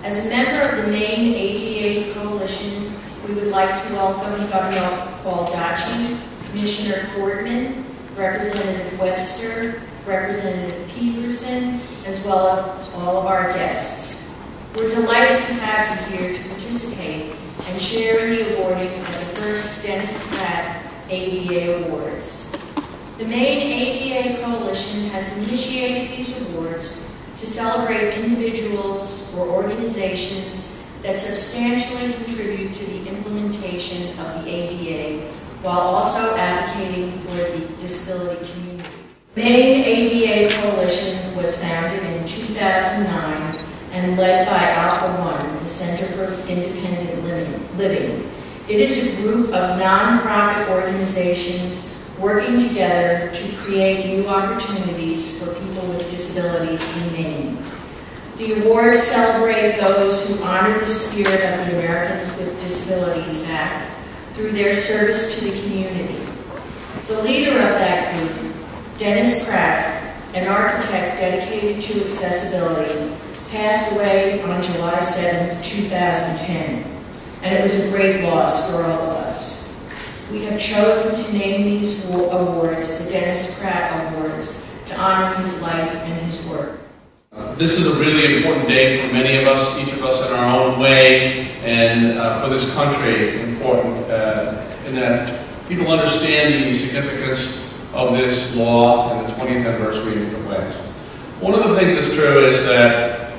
As a member of the Maine ADA Coalition, we would like to welcome Governor Baldacci, Commissioner Fordman, Representative Webster, Representative Peterson, as well as all of our guests. We're delighted to have you here to participate and share in the awarding of the first Denis Pratt ADA Awards. The Maine ADA Coalition has initiated these awards to celebrate individuals or organizations that substantially contribute to the implementation of the ADA while also advocating for the disability community. The Maine ADA Coalition was founded in 2009 and led by Alpha One, the Center for Independent Living. It is a group of nonprofit organizations working together to create new opportunities for people with disabilities in Maine. The awards celebrate those who honor the spirit of the Americans with Disabilities Act through their service to the community. The leader of that group, Denis Pratt, an architect dedicated to accessibility, passed away on July 7, 2010, and it was a great loss for all of us. We have chosen to name these awards the Denis Pratt Awards to honor his life and his work. This is a really important day for many of us, each of us in our own way, and for this country important in that people understand the significance of this law and the 20th anniversary in different ways. One of the things that's true is that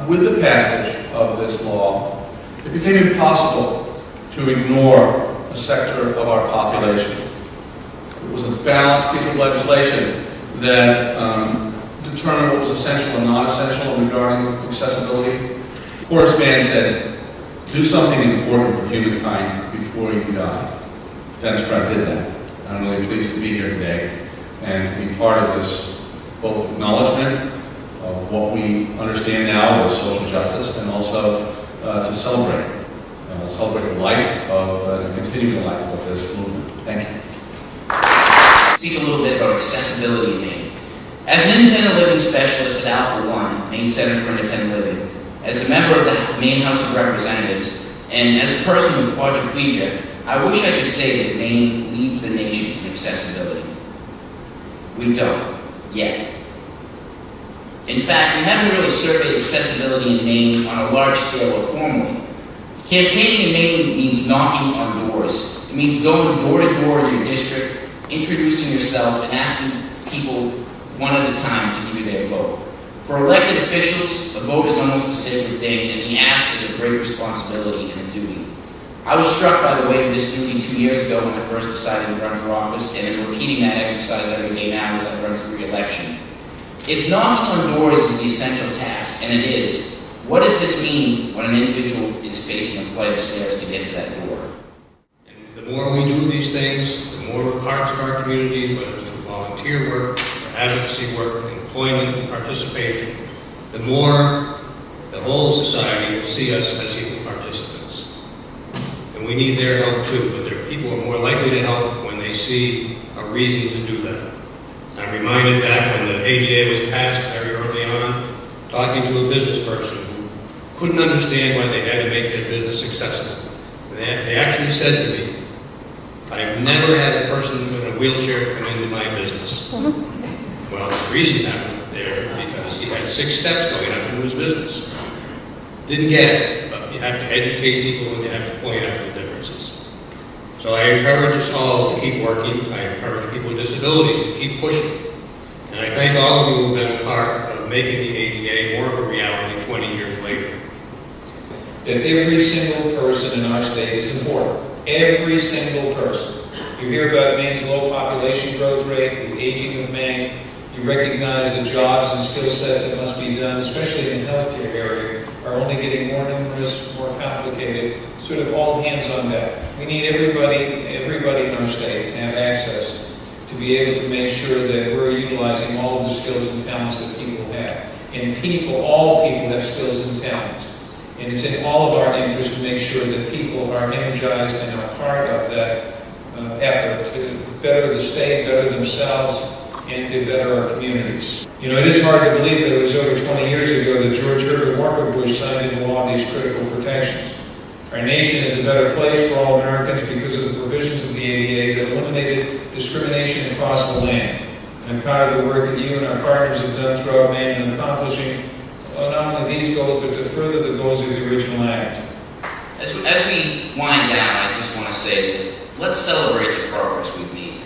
with the passage of this law, it became impossible to ignore a sector of our population. It was a balanced piece of legislation that determined what was essential and not essential regarding accessibility. Horace Mann said, "Do something important for humankind before you die." Denis Pratt did that. I'm really pleased to be here today and to be part of this both acknowledgement of what we understand now as social justice and also to celebrate the life of, the continuing life of this movement. Thank you. Speak a little bit about accessibility in Maine. As an independent living specialist at Alpha One, Maine Center for Independent Living, as a member of the Maine House of Representatives, and as a person with quadriplegia, I wish I could say that Maine leads the nation in accessibility. We don't, yet. In fact, we haven't really surveyed accessibility in Maine on a large scale or formally. Campaigning in Maine means knocking on doors. It means going door to door in your district, introducing yourself, and asking people one at a time to give you their vote. For elected officials, a vote is almost a sacred thing, and the ask is a great responsibility and a duty. I was struck by the weight of this duty 2 years ago when I first decided to run for office, and am repeating that exercise every day now as I run for re-election. If knocking on doors is the essential task, and it is, what does this mean when an individual is facing a flight of stairs to get to that door? And the more we do these things, the more we're parts of our communities, whether it's through volunteer work, or advocacy work, employment, and participation, the more the whole society will see us as equal participants. And we need their help too, but their people are more likely to help when they see a reason to do that. I'm reminded back when the ADA was passed very early on, talking to a business person who couldn't understand why they had to make their business accessible. They actually said to me, "I've never had a person in a wheelchair come into my business." Well, the reason that was there because he had 6 steps going up into his business. Didn't get it, but you have to educate people and you have to point out the differences. So I encourage us all to keep working. I encourage people with disabilities to keep pushing. And I thank all of you who have been a part of making the ADA more of a reality 20 years later. That every single person in our state is important. Every single person. You hear about Maine's low population growth rate, the aging of Maine. You recognize the jobs and skill sets that must be done, especially in the healthcare area, are only getting more numerous, more complicated, sort of all hands on deck. We need everybody in our state to have access to be able to make sure that we're utilizing all of the skills and talents that people have. And all people have skills and talents. And it's in all of our interest to make sure that people are energized and are part of that effort to better the state, better themselves, and to better our communities. You know, it is hard to believe that it was over 20 years ago that George Herbert Walker Bush signed into law these critical protections. Our nation is a better place for all Americans because of the provisions of the ADA that eliminated discrimination across the land. I'm proud of the work that you and our partners have done throughout Maine in accomplishing not only these goals, but to further the goals of the original Act. As we wind down, I just want to say that let's celebrate the progress we've made,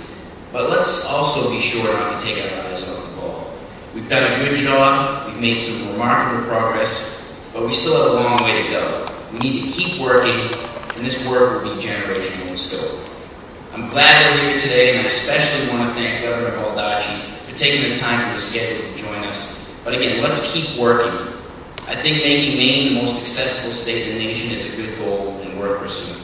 but let's also be sure not to take our eyes off the ball. We've done a good job, we've made some remarkable progress, but we still have a long way to go. We need to keep working, and this work will be generational in scope. I'm glad we're here today, and I especially want to thank Governor Baldacci for taking the time from his schedule to join us. But again, let's keep working. I think making Maine the most accessible state in the nation is a good goal and worth pursuing.